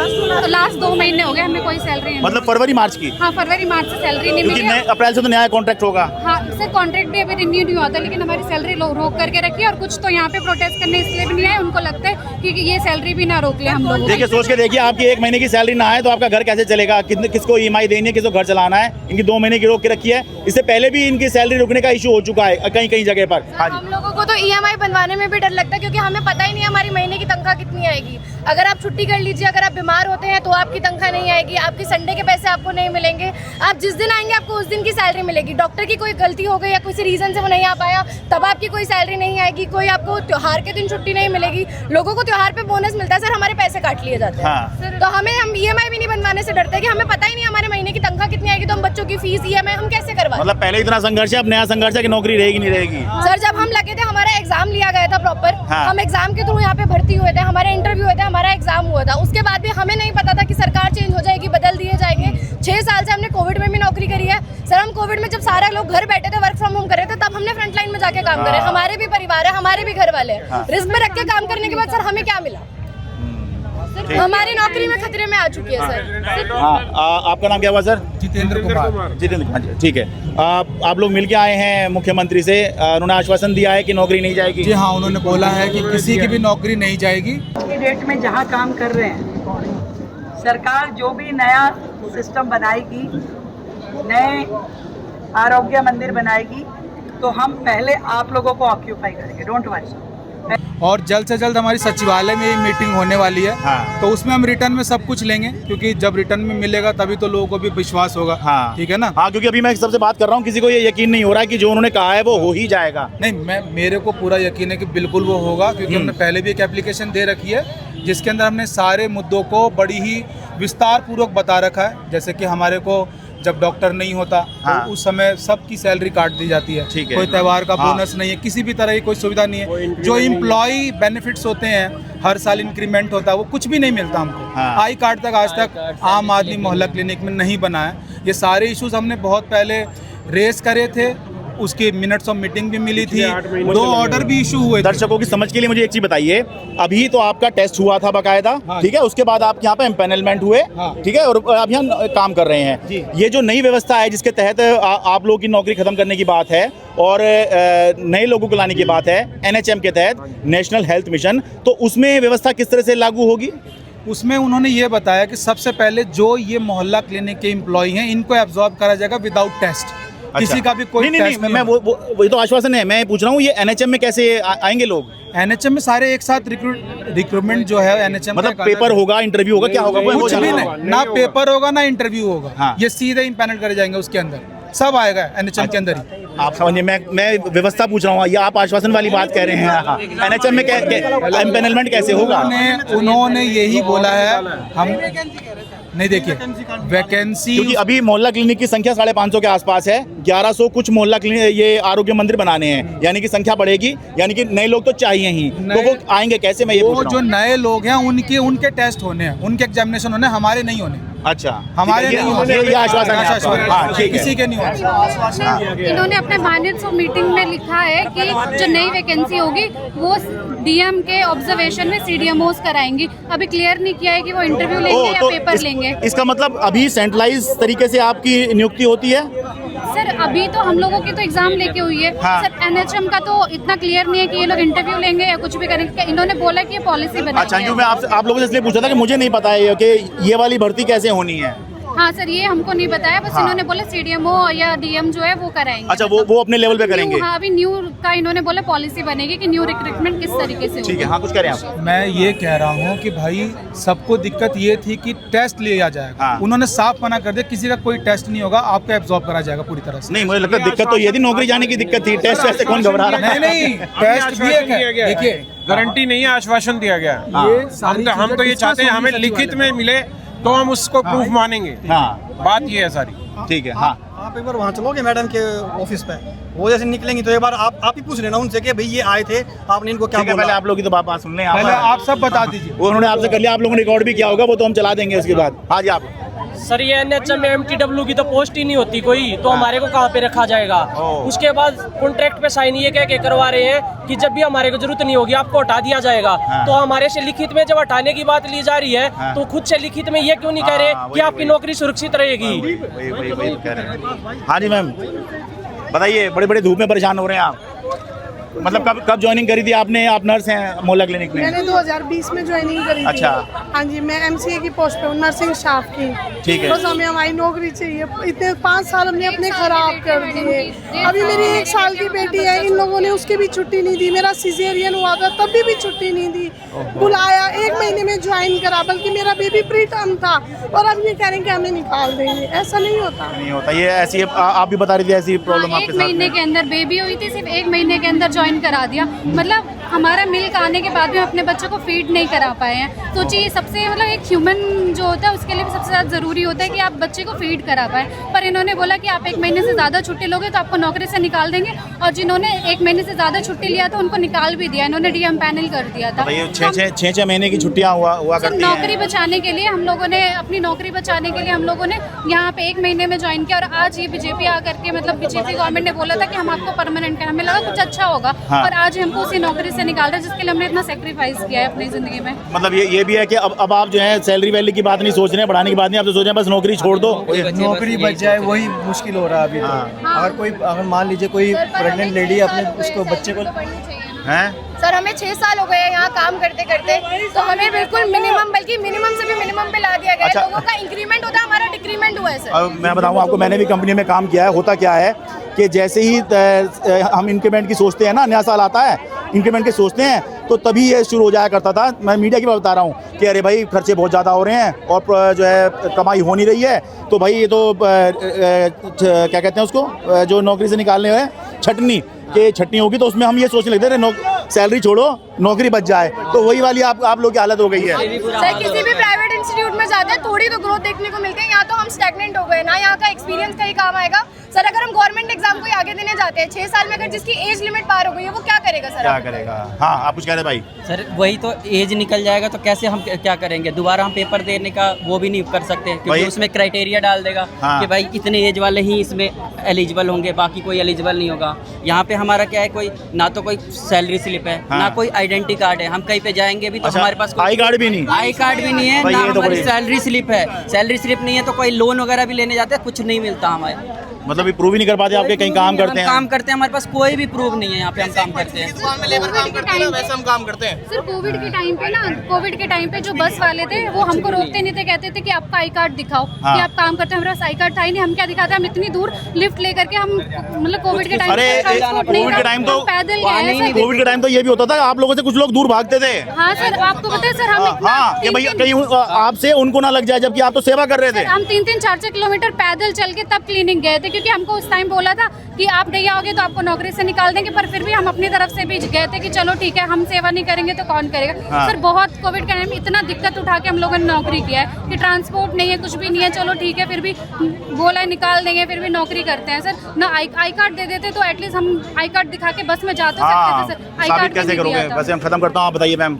लास्ट 2 महीने हो गए, हमें कोई सैलरी नहीं। मतलब फरवरी मार्च की? हाँ, फरवरी मार्च से सैलरी नहीं मिली। अप्रैल से तो नया कॉन्ट्रैक्ट होगा। हाँ सर, कॉन्ट्रैक्ट भी अभी रिन्यू नहीं होता, लेकिन हमारी सैलरी रोक करके रखी है। और कुछ तो यहाँ पे प्रोटेस्ट करने इसलिए भी नहीं आए, उनको लगता है कि ये सैलरी भी ना रोक ले हम लोग। देखिए, सोच के देखिए, आपकी 1 महीने की सैलरी ना आए तो आपका घर कैसे चलेगा? किसको ईएमआई देनी है, किसको घर चलाना है? इनकी 2 महीने की रोक के रखी है। इससे पहले भी इनकी सैलरी रुकने का इशू हो चुका है कहीं कहीं जगह पर। हम लोगों को तो ईएमआई बनवाने में भी डर लगता है क्योंकि हमें पता ही नहीं हमारी महीने की तनख्वाह कितनी आएगी। अगर आप छुट्टी कर लीजिए, अगर आप बीमार होते हैं तो आपकी तनख्वाह नहीं आएगी, आपकी संडे के पैसे आपको नहीं मिलेंगे। आप जिस दिन आएंगे आपको उस दिन की सैलरी मिलेगी। डॉक्टर की कोई गलती हो गई या किसी रीजन से वो नहीं आ पाया, तब आपकी कोई सैलरी नहीं आएगी। कोई आपको त्योहार के दिन छुट्टी नहीं मिलेगी। लोगों को त्योहार पे बोनस मिलता है, सर हमारे पैसे काट लिए जाते हैं। तो हम ईएमआई भी नहीं बनवाने से डरते हैं कि हमें पता ही नहीं हमारे महीने की तनख्वाह कितनी आएगी, तो हम बच्चों की फीस ईएमआई हम कैसे करवाएं? मतलब पहले इतना संघर्ष है, अब नया संघर्ष है कि नौकरी रहेगी नहीं रहेगी। सर, जब हम लगे थे, हमारा एग्जाम लिया गया था प्रॉपर। हम एग्जाम के थ्रू यहाँ पे भर्ती हुए थे, हमारे इंटरव्यू हुए थे, हमारा एग्जाम हुआ था। उसके बाद भी हमें नहीं पता था कि सरकार चेंज हो जाएगी, बदल दिए जाएंगे। 6 साल से हमने कोविड में भी नौकरी करी है। सर, हम कोविड में जब सारे लोग घर बैठे थे, वर्क फ्रॉम होम कर रहे थे, तब हमने फ्रंटलाइन में जाके काम करे। हमारे भी परिवार है, हमारे भी घर वाले हैं। रिस्क में रख के काम करने के बाद सर हमें क्या मिला? हमारी नौकरी में खतरे में आ चुकी है सर। आपका नाम क्या हुआ सर? जितेंद्र कुमार। जितेंद्र कुमार, ठीक है। आप लोग मिलके आए हैं मुख्यमंत्री से, उन्होंने आश्वासन दिया है कि नौकरी नहीं जाएगी? जी हाँ, उन्होंने बोला है कि किसी की भी नौकरी नहीं जाएगी। आज की डेट में जहाँ काम कर रहे हैं, सरकार जो भी नया सिस्टम बनाएगी, नए आरोग्य मंदिर बनाएगी, तो हम पहले आप लोगों को ऑक्यूपाई करेंगे, डोंट वरी। और जल्द से जल्द हमारी सचिवालय में मीटिंग होने वाली है। तो उसमें हम रिटर्न में सब कुछ लेंगे, क्योंकि जब रिटर्न में मिलेगा तभी तो लोगों को भी विश्वास होगा। ठीक है ना? हाँ, क्योंकि अभी मैं सबसे बात कर रहा हूँ, किसी को ये यकीन नहीं हो रहा है कि जो उन्होंने कहा है वो हो ही जाएगा। नहीं, मेरे को पूरा यकीन है कि बिल्कुल वो होगा, क्योंकि हमने पहले भी एक एप्लीकेशन दे रखी है जिसके अंदर हमने सारे मुद्दों को बड़ी ही विस्तार पूर्वक बता रखा है। जैसे कि हमारे को जब डॉक्टर नहीं होता तो उस समय सबकी सैलरी काट दी जाती है। कोई त्योहार का बोनस नहीं है, किसी भी तरह की कोई सुविधा नहीं है। जो एम्प्लॉय बेनिफिट्स होते हैं, हर साल इंक्रीमेंट होता है, वो कुछ भी नहीं मिलता हमको। आई कार्ड तक आज तक आम आदमी मोहल्ला क्लिनिक में नहीं बना है। ये सारे इश्यूज हमने बहुत पहले रेस करे थे, उसकी मिनट्स ऑफ मीटिंग भी मिली थी, 2 ऑर्डर भी इशू हुए। दर्शकों की समझ के लिए मुझे एक चीज बताइए, अभी तो आपका टेस्ट हुआ था बाकायदा, ठीक है, उसके बाद आप यहाँ पे एम्पैनलमेंट हुए, ठीक है, और अब यहाँ काम कर रहे हैं। ये जो नई व्यवस्था है जिसके तहत आप लोगों की नौकरी खत्म करने की बात है और नए लोगों को लाने की बात है NHM के तहत, नेशनल हेल्थ मिशन, तो उसमें व्यवस्था किस तरह से लागू होगी? उसमें उन्होंने ये बताया कि सबसे पहले जो ये मोहल्ला क्लिनिक के एम्प्लॉय हैं, इनको एब्जॉर्ब करा जाएगा विदाउट टेस्ट। किसी का भी कोई नहीं, मैं वो तो आश्वासन है, मैं पूछ रहा हूँ ये एनएचएम में कैसे आएंगे लोग? एनएचएम में सारे एक साथ रिक्रूटमेंट जो है एनएचएम मतलब पेपर होगा, इंटरव्यू होगा, क्या होगा? कुछ भी नहीं, ना पेपर होगा ना इंटरव्यू होगा। हाँ। ये सीधे इम्पैनल करे जाएंगे, उसके अंदर सब आएगा एनएचएम के अंदर ही। आप समझिए, मैं व्यवस्था पूछ रहा हूँ, ये आप आश्वासन वाली बात कह रहे हैं। एनएचएम में एम्पैनलमेंट कैसे होगा? उन्होंने यही बोला है, हम नहीं, देखिए वैकेंसी, क्योंकि अभी मोहल्ला क्लिनिक की संख्या 550 के आसपास है, 1100 कुछ मोहल्ला क्लिनिक ये आरोग्य मंदिर बनाने हैं, यानी कि संख्या बढ़ेगी, यानी कि नए लोग तो चाहिए ही, तो वो आएंगे कैसे? मैं ये पूछ रहा हूं। जो नए लोग हैं उनके टेस्ट होने हैं, उनके एग्जामिनेशन होने हैं, हमारे नहीं होने। अच्छा, हमारे नहीं होने, ये आश्वासन है, हाँ, ठीक है। किसी के नहीं होने। इन्होंने अपने माइनस ऑफ मीटिंग में लिखा है कि जो नई वैकेंसी होगी वो डीएम के ऑब्जर्वेशन में सीडीएमओस कराएंगी। अभी क्लियर नहीं किया है कि वो इंटरव्यू लेंगे या पेपर लेंगे। इसका मतलब अभी सेंट्रलाइज तरीके से आपकी नियुक्ति होती है? सर अभी तो हम लोगों की तो एग्जाम लेके हुई है। हाँ। सर एनएचएम का तो इतना क्लियर नहीं है कि ये लोग इंटरव्यू लेंगे या कुछ भी करेंगे। इन्होंने बोला कि ये पॉलिसी बनाई अच्छा, है। क्योंकि मैं आप लोगों से इसलिए पूछा था कि मुझे नहीं पता है कि ये वाली भर्ती कैसे होनी है। हाँ सर, ये हमको नहीं बताया, बस हाँ। इन्होंने बोला सीडीएमओ या डीएम जो है वो कराएंगे। अच्छा, वो अपने लेवल पे करेंगे। हाँ, अभी न्यू का इन्होंने बोला पॉलिसी बनेगी कि न्यू रिक्रूटमेंट किस तरीके से ठीक है। हाँ, कुछ कह रहे हैं आप? मैं ये कह रहा हूँ कि भाई सबको दिक्कत ये थी कि टेस्ट लिया जाएगा। हाँ। उन्होंने साफ मना कर दिया, किसी का कोई टेस्ट नहीं होगा, आपको एब्जॉर्ब करा जाएगा पूरी तरह से। नहीं, मुझे लगता है दिक्कत तो ये थी, नौकरी जाने की दिक्कत थी। टेस्ट वैसे कौन घबरा रहा है? नहीं, टेस्ट भी एक है। देखिए, गारंटी नहीं है, आश्वासन दिया गया। हम तो ये चाहते हैं हमें लिखित में मिले तो हम उसको प्रूफ मानेंगे। हाँ, बात ये है सारी। ठीक है। हाँ, आप एक बार वहाँ चलोगे मैडम के ऑफिस पे, वो जैसे निकलेंगी तो एक बार आप ही पूछ लेना उनसे कि भाई ये आए थे, आपने इनको क्या बोला? पहले आप लोग की तो बात सुन लें। पहले आप सब बता दीजिए। वो उन्होंने आपसे कर लिया, आप लोगों ने रिकॉर्ड भी किया होगा, वो तो हम चला देंगे उसके बाद। हाँ जी, आप। सर ये एनएचएम में एमटीडब्ल्यू की तो पोस्ट ही नहीं होती कोई, तो हमारे को कहाँ पे रखा जाएगा? उसके बाद कॉन्ट्रैक्ट पे साइन ये कह के करवा रहे हैं कि जब भी हमारे को जरूरत नहीं होगी आपको हटा दिया जाएगा। तो हमारे से लिखित में जब हटाने की बात ली जा रही है तो खुद से लिखित में ये क्यों नहीं कह रहे कि आपकी नौकरी सुरक्षित रहेगी? वही कह रहे हैं। हाँ जी मैम, बताइए, बड़े बड़े धूप में परेशान हो रहे हैं आप? मतलब कब ज्वाइनिंग करी थी आपने? आप नर्स हैं मोहल्ला क्लिनिक में? मैंने 2020 में ज्वाइनिंग करी थी। अच्छा। हाँ जी, मैं एमसीए की पोस्ट पे हूँ, नर्सिंग स्टाफ की। ठीक है। बस हमें हमारी नौकरी चाहिए। इतने 5 साल हमने अपने खराब कर दिए। अभी मेरी 1 साल की बेटी है, इन लोगों ने उसकी भी छुट्टी नहीं दी। मेरा सिजेरियन हुआ था तब भी छुट्टी नहीं दी। बुलाया, 1 महीने में ज्वाइन करा, बल्कि मेरा बेबी प्री टर्म था, और अब ये कह रहे हैं कि हमें निकाल देंगे। ऐसा नहीं होता। नहीं होता ये, ऐसी आप भी बता रही थी ऐसी प्रॉब्लम आपके साथ? 1 महीने के अंदर बेबी हुई थी, सिर्फ 1 महीने के अंदर ज्वाइन करा दिया। मतलब हमारा मिल्क आने के बाद भी हम अपने बच्चों को फीड नहीं करा पाए हैं। सोचिए, सबसे मतलब एक ह्यूमन जो होता है उसके लिए भी सबसे ज़्यादा ज़रूरी होता है कि आप बच्चे को फीड करा पाए। पर इन्होंने बोला कि आप 1 महीने से ज़्यादा छुट्टी लोगे तो आपको नौकरी से निकाल देंगे, और जिन्होंने 1 महीने से ज़्यादा छुट्टी लिया था उनको निकाल भी दिया। इन्होंने डीएम पैनल कर दिया था। 6 महीने की छुट्टियाँ हुआ करती हैं। नौकरी बचाने के लिए हम लोगों ने, अपनी नौकरी बचाने के लिए हम लोगों ने यहाँ पे 1 महीने में ज्वाइन किया, और आज ये बीजेपी आकर के, मतलब बीजेपी गवर्नमेंट ने बोला था कि हम आपको परमानेंट करें। हमें लगा कुछ अच्छा होगा, और आज हमको उसी नौकरी से निकाल रहे हैं जिसके लिए हमने इतना सेक्रीफाइस किया है अपनी जिंदगी में। मतलब ये भी है कि अब आप जो है सैलरी वैली की बात नहीं सोच रहे हैं, बढ़ाने की बात नहीं, आप तो सोच रहे हैं बस नौकरी छोड़ दो। नौकरी बच जाए वही मुश्किल हो रहा है अभी तो। अगर मान लीजिए कोई प्रेग्नेंट लेडी अपने उसको बच्चे को हैं? सर हमें 6 साल हो गए हैं यहाँ काम करते करते, तो हमें बिल्कुल मिनिमम, बल्कि मिनिमम से भी मिनिमम पे ला दिया गया है। अच्छा। लोगों का इंक्रीमेंट होता है, हमारा डिक्रीमेंट हुआ है सर। अब मैं बताऊँ आपको, मैंने भी कंपनी में काम किया है। होता क्या है कि जैसे ही हम इंक्रीमेंट की सोचते हैं ना, नया साल आता है, इंक्रीमेंट के सोचते हैं, तो तभी ये शुरू हो जाया करता था। मैं मीडिया की बात बता रहा हूँ कि अरे भाई खर्चे बहुत ज़्यादा हो रहे हैं और जो है कमाई हो नहीं रही है, तो भाई ये तो क्या कहते हैं उसको, जो नौकरी से निकालने हैं छटनी होगी, तो उसमें हम ये सोचने लगते हैं सैलरी छोड़ो, नौकरी बच जाए। तो वही वाली आप लोग की हालत हो गई है। सर किसी भी प्राइवेट इंस्टीट्यूट में जाते हैं थोड़ी तो ग्रोथ देखने को मिलती है, यहाँ तो हम स्टैग्नेंट हो गए ना। यहाँ का एक्सपीरियंस कहीं काम आएगा सर? अगर हम गवर्नमेंट एग्जाम कोई आगे देने जाते हैं 6 साल में, अगर जिसकी एज लिमिट पार हो गई है वो क्या करेगा सर? क्या करेगा? हाँ, आप कुछ कह रहे भाई? सर वही तो, एज निकल जाएगा तो कैसे हम क्या करेंगे? दोबारा हम पेपर देने का वो भी नहीं कर सकते, क्योंकि उसमें क्राइटेरिया डाल देगा कि भाई इतने एज वाले ही इसमें एलिजिबल होंगे, बाकी कोई एलिजिबल नहीं होगा। यहाँ पे हमारा क्या है, कोई ना तो कोई सैलरी स्लिप है, ना कोई आइडेंटिटी कार्ड है। हम कहीं पे जाएंगे भी तो हमारे पास आई कार्ड भी नहीं है, ना हमारी सैलरी स्लिप है। सैलरी स्लिप नहीं है तो कोई लोन वगैरह भी लेने जाते हैं, कुछ नहीं मिलता हमारे। मतलब मतलब ये प्रूव ही नहीं कर पाते आपके कहीं काम करते हैं? काम करते हैं, हमारे पास कोई भी प्रूफ नहीं है यहाँ पे हम काम करते हैं। वैसे हम काम करते हैं। सर कोविड के टाइम पे ना, कोविड के टाइम पे जो बस वाले थे वो हमको रोकते नहीं थे, कहते थे कि आपका आई कार्ड दिखाओ कि आप काम करते हैं। हमारे पास आई कार्ड था ही नहीं, हम क्या दिखाते, हम इतनी दूर लिफ्ट लेकर के हम मतलब कोविड के टाइम कोविड के टाइम तो पैदल गए। कोविड के टाइम तो ये भी होता था, आप लोगों से कुछ लोग दूर भागते थे। हाँ सर, आपको पता है सर, हम हाँ कि भैया कहीं आपसे उनको ना लग जाए, जबकि आप तो सेवा कर रहे थे। हम 3-3, 4-4 किलोमीटर पैदल चल के तब क्लिनिक गए थे, क्योंकि हमको उस टाइम बोला था कि आप नहीं आओगे तो आपको नौकरी से निकाल देंगे। पर फिर भी हम अपनी तरफ से भी गए थे कि चलो ठीक है, हम सेवा नहीं करेंगे तो कौन करेगा। हाँ। सर बहुत कोविड के टाइम में इतना दिक्कत उठा के हम लोगों ने नौकरी किया है कि ट्रांसपोर्ट नहीं है, कुछ भी नहीं है, चलो ठीक है, फिर भी बोला है निकाल देंगे, फिर भी नौकरी करते हैं सर। ना आई कार्ड दे देते तो एटलीस्ट हम आई कार्ड दिखा के बस में जा तो सकते थे सर। आई कार्ड कैसे करोगे? वैसे हम खत्म करता हूँ, आप बताइए मैम।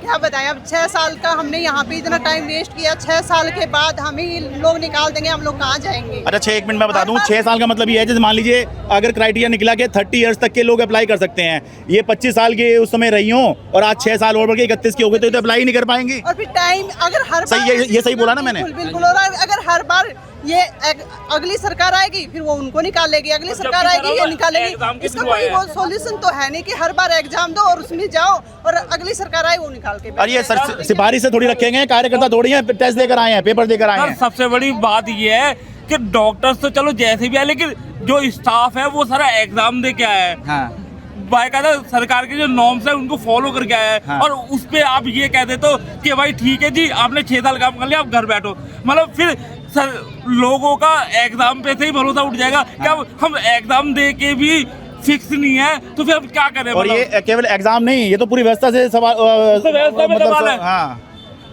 क्या बताएं, अब 6 साल का हमने यहाँ पे इतना टाइम वेस्ट किया, 6 साल के बाद हमें लोग निकाल देंगे, हम लोग कहाँ जाएंगे? अच्छा 1 मिनट में बता दूं, 6 साल का मतलब ये है, जैसे मान लीजिए अगर क्राइटेरिया निकला कि 30 इयर्स तक के लोग अप्लाई कर सकते हैं, ये 25 साल के उस समय रही हो और आज 6 साल और बढ़ के 31 की हो गई तो अप्लाई नहीं कर पाएंगी। और फिर टाइम अगर हर सही बार ये सही बोला ना मैंने? बिल्कुल। और अगर हर बार ये अगली सरकार आएगी फिर वो उनको निकाल लेगी, अगली सरकार आएगी ये निकालेगी। इसका कोई वो सॉल्यूशन तो है नहीं कि हर बार एग्जाम दो और उसमें जाओ और अगली सरकार आए वो निकाल के। और ये सिफारिश से थोड़ी रखेंगे, कार्यकर्ता थोड़ी है, टेस्ट देकर आए हैं, पेपर देकर आए हैं। सबसे बड़ी बात ये है कि डॉक्टर्स तो चलो जैसे भी है, लेकिन जो स्टाफ है वो सारा एग्जाम दे के आया है, बाकायदा सरकार के जो नॉर्म्स है उनको फॉलो करके आया है। और उस पे आप ये कह देते हो कि भाई ठीक है जी, आपने 6 साल काम कर लिया, आप घर बैठो। मतलब फिर सर लोगों का एग्जाम पे से ही भरोसा उठ जाएगा कि अब हम एग्जाम दे के भी फिक्स नहीं है तो फिर हम क्या करें? और ये केवल एग्जाम नहीं, ये तो पूरी व्यवस्था से सवाल, सवाल है। हाँ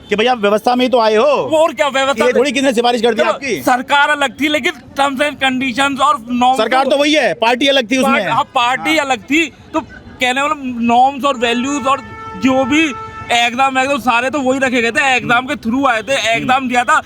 कि भैया व्यवस्था में ही तो आए हो, और क्या व्यवस्था? ये थोड़ी किसने सिफारिश कर दी आपकी? सरकार अलग थी, लेकिन टर्म्स एंड कंडीशंस और नॉर्म्स, सरकार तो वही है, पार्टी अलग थी उसमें। हाँ पार्टी अलग थी, तो कहने वाला नॉर्म्स और वैल्यूज और जो भी एग्जाम सारे तो वही रखे गए थे, एग्जाम के थ्रू आए थे, एग्जाम दिया था,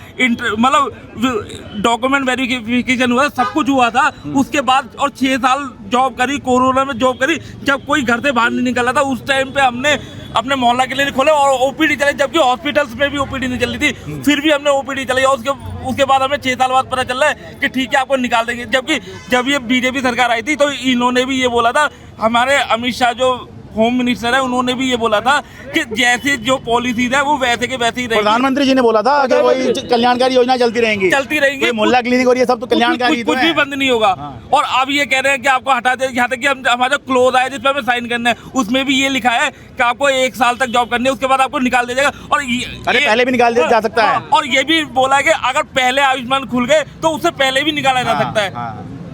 मतलब डॉक्यूमेंट वेरिफिकेशन हुआ, सब कुछ हुआ था। उसके बाद और 6 साल जॉब करी, कोरोना में जॉब करी, जब कोई घर से बाहर नहीं निकला था, उस टाइम पे हमने अपने मोहल्ला क्लिनिक खोले और ओपीडी चलाई, जबकि हॉस्पिटल्स में भी ओपीडी नहीं चल रही थी, फिर भी हमने ओपीडी चलाई। और उसके बाद हमें 6 साल बाद पता चल रहा है कि ठीक है आपको निकाल देंगे। जबकि जब ये बीजेपी सरकार आई थी तो इन्होंने भी ये बोला था, हमारे अमित शाह जो होम मिनिस्टर है उन्होंने भी ये बोला था कि जैसे जो पॉलिसीज है वो वैसे के वैसे ही रहेंगी। प्रधानमंत्री जी ने बोला था कि वही कल्याणकारी योजना चलती रहेंगी, मोहल्ला क्लिनिक और ये सब तो कल्याणकारी, कुछ भी बंद नहीं होगा। और अब ये कह रहे हैं कि आपको हटा दे, यहाँ तक कि हमारा क्लोज आया जिसपे हमें साइन करना है, उसमें भी ये लिखा है कि आपको 1 साल तक जॉब करनी है, उसके बाद आपको निकाल दिया जाएगा। और अरे पहले भी निकाल दिया जा सकता है। और ये भी बोला है कि अगर पहले आयुष्मान खुल गए तो उससे पहले भी निकाला जा सकता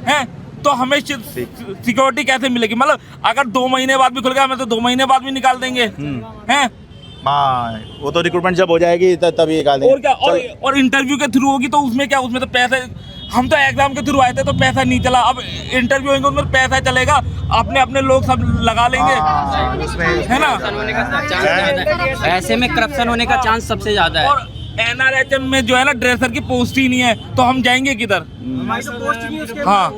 है। तो हमें सिक्योरिटी कैसे मिलेगी? मतलब अगर 2 महीने बाद भी खुल गया, हमें तो 2 महीने बाद भी निकाल देंगे हैं। वो तो रिक्रूटमेंट जब हो जाएगी तब ये निकाल देंगे। और क्या? और इंटरव्यू के थ्रू होगी तो उसमें क्या, उसमें तो पैसे, हम तो एग्जाम के थ्रू आए थे तो पैसा नहीं चला, अब इंटरव्यू होंगे उसमें पैसा चलेगा, अपने लोग सब लगा लेंगे, है ना? ऐसे में करप्शन होने का चांस सबसे ज्यादा है। और NRHM में जो है ना ड्रेसर की पोस्ट ही नहीं है, तो हम जाएंगे किधर? हाँ,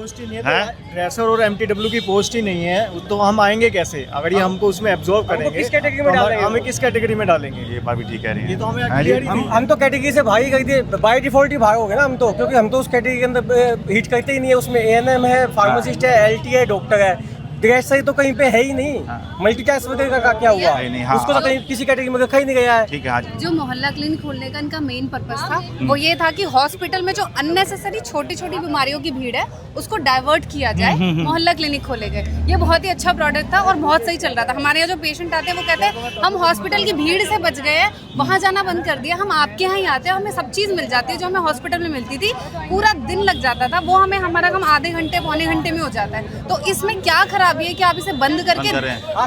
ड्रेसर और MTW की पोस्ट ही नहीं है, तो हम आएंगे कैसे? अगर ये हमको उसमें एब्जॉर्ब करेंगे, किस कैटेगरी में डालेंगे? हमें किस कैटेगरी में डालेंगे? ये बात भी ठीक कह रही है। ये तो हमें हम तो कैटेगरी से भाग ही गई थी, बाय डिफॉल्ट ही भागोगे ना हम तो, क्योंकि हम तो उस कैटेगरी के अंदर हिट करते ही नहीं है। उसमें ANM है, फार्मासिस्ट है, LT है, डॉक्टर है, ड्रेसर तो कहीं पे है ही नहीं। मल्टीटास्क वगैरह का क्या हुआ? उसको तो कहीं किसी कैटेगरी में रखा ही नहीं गया है। ठीक है। जो मोहल्ला क्लिनिक खोलने का इनका मेन पर्पस था वो ये था कि हॉस्पिटल में जो अननेसेसरी छोटी छोटी बीमारियों की भीड़ है उसको डाइवर्ट किया जाए, मोहल्ला क्लिनिक खोले गए। ये बहुत ही अच्छा प्रोडक्ट था और बहुत सही चल रहा था। हमारे यहाँ जो पेशेंट आते हैं वो कहते हैं हम हॉस्पिटल की भीड़ से बच गए हैं, वहाँ जाना बंद कर दिया, हम आपके यहाँ ही आते हैं, हमें सब चीज़ मिल जाती है जो हमें हॉस्पिटल में मिलती थी। पूरा दिन लग जाता था, वो हमें हमारा काम आधे घंटे पौने घंटे में हो जाता है। तो इसमें क्या खराबी है कि आप इसे बंद करके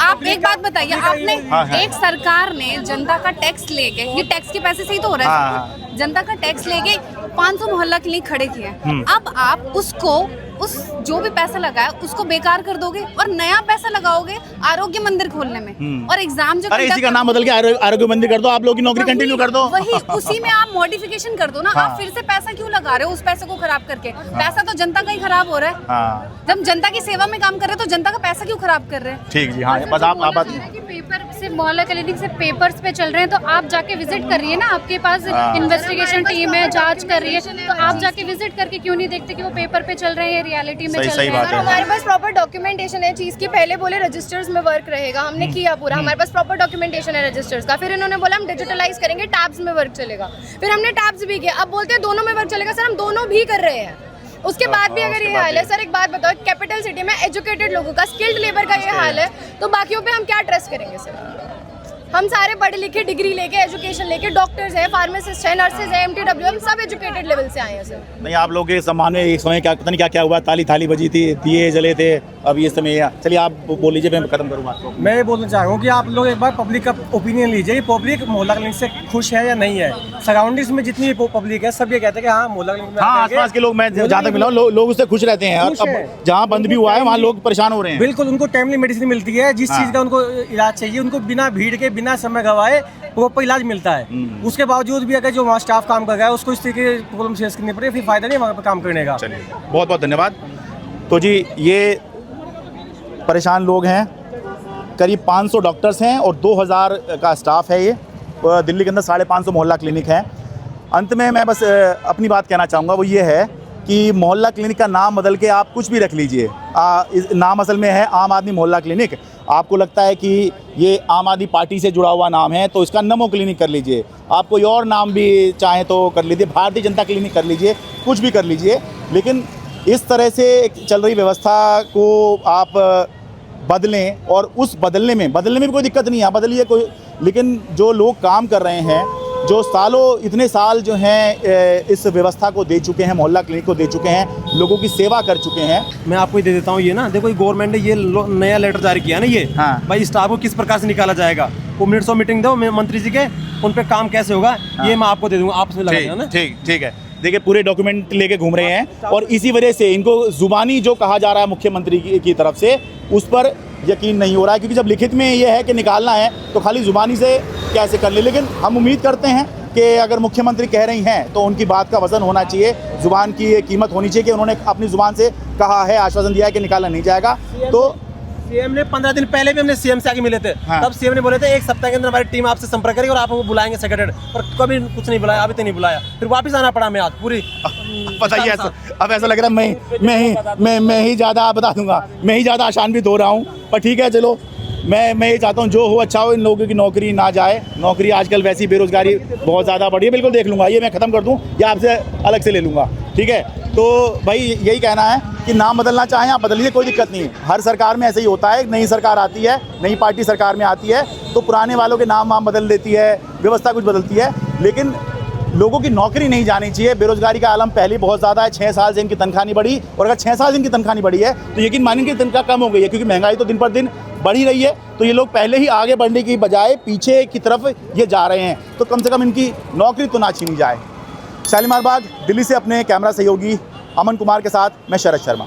आप एक बात बताइए, आपने एक सरकार ने जनता का टैक्स लेके, ये टैक्स के पैसे से ही तो हो रहा है, जनता का टैक्स लेके 500 मोहल्ला क्लिनिक खड़े किए। अब आप उसको उस जो भी पैसा लगाया उसको बेकार कर दोगे और नया पैसा लगाओगे आरोग्य मंदिर खोलने में। और एग्जाम जो इसी का नाम बदल के आरोग्य मंदिर कर दो, आप लोग की नौकरी कंटिन्यू कर दो। वही उसी में आप मॉडिफिकेशन कर दो ना। आप फिर से पैसा क्यों लगा रहे हो उस पैसे को खराब करके? पैसा तो जनता का ही खराब हो रहा है। जब जनता की सेवा में काम कर रहे हो तो जनता का पैसा क्यों खराब कर रहे हैं? ठीक जी, हाँ बस आप पेपर से सिर्फ मोहल्ला क्लिनिक से पेपर्स पे चल रहे हैं, तो आप जाके विजिट करिए ना, आपके पास इन्वेस्टिगेशन टीम है, जांच कर रही है, तो आप जाके विजिट करके क्यों नहीं देखते कि वो पेपर पे चल रहे हैं, रियलिटी में चल रहे हैं। हमारे पास प्रॉपर डॉक्यूमेंटेशन है चीज़ की, पहले बोले रजिस्टर्स में वर्क रहेगा, हमने किया पूरा, हमारे पास प्रॉपर डॉक्यूमेंटेशन है रजिस्टर्स का, फिर इन्होंने बोला हम डिजिटलाइज करेंगे, टैब्स में वर्क चलेगा, फिर हमने टैब्स भी किया, अब बोलते हैं दोनों में वर्क चलेगा। सर हम दोनों भी कर रहे हैं, उसके बाद भी अगर ये हाल है। सर एक बात बताओ, कैपिटल सिटी में एजुकेटेड लोगों का, स्किल्ड लेबर का ये हाल है, तो बाकियों पे हम क्या ट्रस्ट करेंगे सर? हम सारे पढ़े लिखे, डिग्री लेके, एजुकेशन लेके, डॉक्टर्स हैं, फार्मासिस्ट हैं, नर्सेज हैं, MTW, हम सब एजुकेटेड लेवल से आए हैं सर। नहीं, आप लोग के सम्मान में एक समय क्या पता नहीं क्या क्या हुआ, ताली थाली बजी थी, दिए जले थे, अब ये समय। चलिए आप बोल लीजिए, मैं खत्म करूँगा। मैं ये बोलना चाह रहा हूँ कि आप लोग एक बार पब्लिक का ओपिनियन लीजिए, पब्लिक मोहल्ला क्लिनिक से खुश है या नहीं है। सराउंडिंग्स में जितनी पब्लिक है सब ये कहते हैं कि हाँ मोहल्ला क्लिनिक में, हाँ आसपास के लोग, मैं जहाँ तक मिला हूँ लोग उससे खुश रहते हैं। अब जहाँ बंद भी हुआ है वहाँ लोग परेशान हो रहे हैं। बिल्कुल, उनको टाइमली मेडिसिन मिलती है, जिस चीज़ का उनको इलाज चाहिए उनको बिना भीड़ के, बिना समय गवाए प्रॉपर इलाज मिलता है। उसके बावजूद भी अगर जो वहाँ स्टाफ काम कर रहा है उसको इस तरीके की प्रॉब्लम फेस करनी पड़े, फिर फायदा नहीं वहाँ पर काम करने का। चलिए बहुत बहुत धन्यवाद। तो जी ये परेशान लोग हैं, करीब 500 डॉक्टर्स हैं और 2000 का स्टाफ है। ये दिल्ली के अंदर 550 मोहल्ला क्लिनिक हैं। अंत में मैं बस अपनी बात कहना चाहूँगा, वो ये है कि मोहल्ला क्लिनिक का नाम बदल के आप कुछ भी रख लीजिए, नाम असल में है आम आदमी मोहल्ला क्लिनिक। आपको लगता है कि ये आम आदमी पार्टी से जुड़ा हुआ नाम है तो इसका नमो क्लिनिक कर लीजिए, आप कोई और नाम भी चाहें तो कर लीजिए, भारतीय जनता क्लिनिक कर लीजिए, कुछ भी कर लीजिए, लेकिन इस तरह से चल रही व्यवस्था को आप बदलें। और उस बदलने में भी कोई दिक्कत नहीं है, बदलिए कोई, लेकिन जो लोग काम कर रहे हैं, जो इतने साल जो हैं इस व्यवस्था को दे चुके हैं, मोहल्ला क्लिनिक को दे चुके हैं, लोगों की सेवा कर चुके हैं। मैं आपको ही दे देता हूँ ये ना, देखो गवर्नमेंट ने ये नया लेटर जारी किया ना, ये भाई स्टाफ को किस प्रकार से निकाला जाएगा, वो मिनट्स ऑफ मीटिंग दो मंत्री जी के, उन पे काम कैसे होगा ये मैं आपको दे दूंगा, आपस में लगा ना। ठीक है, देखिए पूरे डॉक्यूमेंट लेके घूम रहे हैं और इसी वजह से इनको जुबानी जो कहा जा रहा है मुख्यमंत्री की तरफ से उस पर यकीन नहीं हो रहा है, क्योंकि जब लिखित में ये है कि निकालना है तो खाली जुबानी से कैसे कर ले। लेकिन हम उम्मीद करते हैं कि अगर मुख्यमंत्री कह रही हैं तो उनकी बात का वजन होना चाहिए, जुबान की कीमत होनी चाहिए कि उन्होंने अपनी जुबान से कहा है, आश्वासन दिया है कि निकाला नहीं जाएगा। तो सीएम ने 15 दिन पहले भी हमने सीएम से आके मिले थे, तब सीएम ने बोले थे 1 सप्ताह के अंदर हमारी टीम आपसे संपर्क करेगी और आपको बुलाएंगे सेक्रेटरी, पर कभी कुछ नहीं बुलाया, अभी तक नहीं बुलाया, फिर वापस आना पड़ा हमें आज पूरी। बताइए, अब ऐसा लग रहा है मैं ही ज़्यादा बता दूंगा, मैं ही ज़्यादा आशान्वित हो रहा हूँ, पर ठीक है चलो, मैं ये चाहता हूँ जो हो अच्छा हो, इन लोगों की नौकरी ना जाए। नौकरी आजकल वैसी बेरोजगारी बहुत ज़्यादा बढ़ी है। बिल्कुल देख लूँगा, ये मैं ख़त्म कर दूँ या आपसे अलग से ले लूँगा, ठीक है। तो भाई यही कहना है कि नाम बदलना चाहें आप बदलिए, कोई दिक्कत नहीं है। हर सरकार में ऐसे ही होता है, नई सरकार आती है, नई पार्टी सरकार में आती है तो पुराने वालों के नाम वाम बदल देती है, व्यवस्था कुछ बदलती है, लेकिन लोगों की नौकरी नहीं जानी चाहिए। बेरोजगारी का आलम पहले बहुत ज़्यादा है, 6 साल से इनकी तनख्वाह नहीं बढ़ी, और अगर 6 साल से इनकी तनख्वाह नहीं बढ़ी है तो यकीन मानिए कि तनख्वाह कम हो गई है, क्योंकि महंगाई तो दिन पर दिन बढ़ ही रही है। तो ये लोग पहले ही आगे बढ़ने की बजाय पीछे की तरफ ये जा रहे हैं, तो कम से कम इनकी नौकरी तो ना छीनी जाए। शालीमार बाग दिल्ली से अपने कैमरा सहयोगी अमन कुमार के साथ मैं शरद शर्मा।